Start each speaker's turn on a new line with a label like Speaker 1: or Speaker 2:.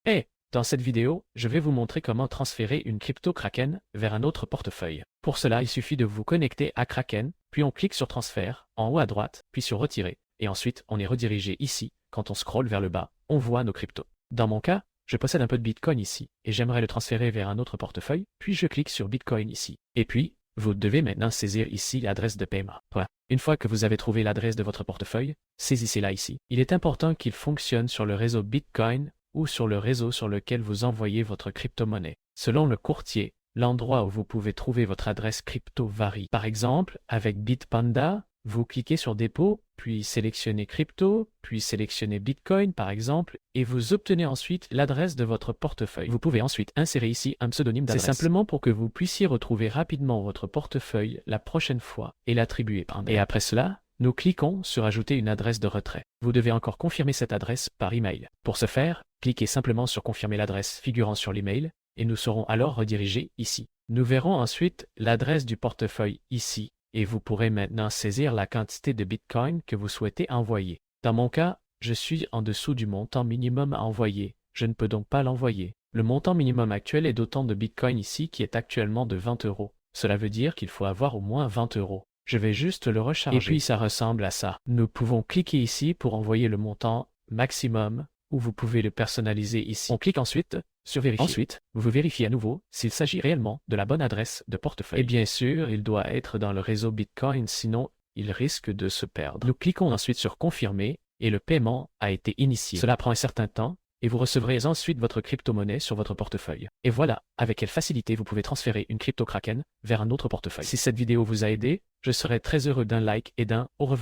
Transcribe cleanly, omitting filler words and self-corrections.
Speaker 1: Hey, dans cette vidéo, je vais vous montrer comment transférer une crypto Kraken vers un autre portefeuille. Pour cela, il suffit de vous connecter à Kraken, puis on clique sur Transfert, en haut à droite, puis sur Retirer, et ensuite on est redirigé ici. Quand on scrolle vers le bas, on voit nos cryptos. Dans mon cas, je possède un peu de Bitcoin ici, et j'aimerais le transférer vers un autre portefeuille, puis je clique sur Bitcoin ici. Et puis, vous devez maintenant saisir ici l'adresse de paiement. Voilà. Une fois que vous avez trouvé l'adresse de votre portefeuille, saisissez-la ici. Il est important qu'il fonctionne sur le réseau Bitcoin ou sur le réseau sur lequel vous envoyez votre crypto-monnaie. Selon le courtier, l'endroit où vous pouvez trouver votre adresse crypto varie. Par exemple, avec Bitpanda, vous cliquez sur Dépôt, puis sélectionnez Crypto, puis sélectionnez Bitcoin par exemple, et vous obtenez ensuite l'adresse de votre portefeuille. Vous pouvez ensuite insérer ici un pseudonyme d'adresse. C'est simplement pour que vous puissiez retrouver rapidement votre portefeuille la prochaine fois et l'attribuer Panda. Et après cela, nous cliquons sur Ajouter une adresse de retrait. Vous devez encore confirmer cette adresse par email. Pour ce faire, cliquez simplement sur Confirmer l'adresse figurant sur l'email et nous serons alors redirigés ici. Nous verrons ensuite l'adresse du portefeuille ici et vous pourrez maintenant saisir la quantité de Bitcoin que vous souhaitez envoyer. Dans mon cas, je suis en dessous du montant minimum à envoyer. Je ne peux donc pas l'envoyer. Le montant minimum actuel est d'autant de Bitcoin ici qui est actuellement de 20 €. Cela veut dire qu'il faut avoir au moins 20 €. Je vais juste le recharger. Et puis ça ressemble à ça. Nous pouvons cliquer ici pour envoyer le montant maximum ou vous pouvez le personnaliser ici. On clique ensuite sur Vérifier. Ensuite, vous vérifiez à nouveau s'il s'agit réellement de la bonne adresse de portefeuille. Et bien sûr, il doit être dans le réseau Bitcoin, sinon il risque de se perdre. Nous cliquons ensuite sur Confirmer et le paiement a été initié. Cela prend un certain temps et vous recevrez ensuite votre crypto-monnaie sur votre portefeuille. Et voilà, avec quelle facilité vous pouvez transférer une crypto Kraken vers un autre portefeuille. Si cette vidéo vous a aidé, je serais très heureux d'un like et d'un au revoir.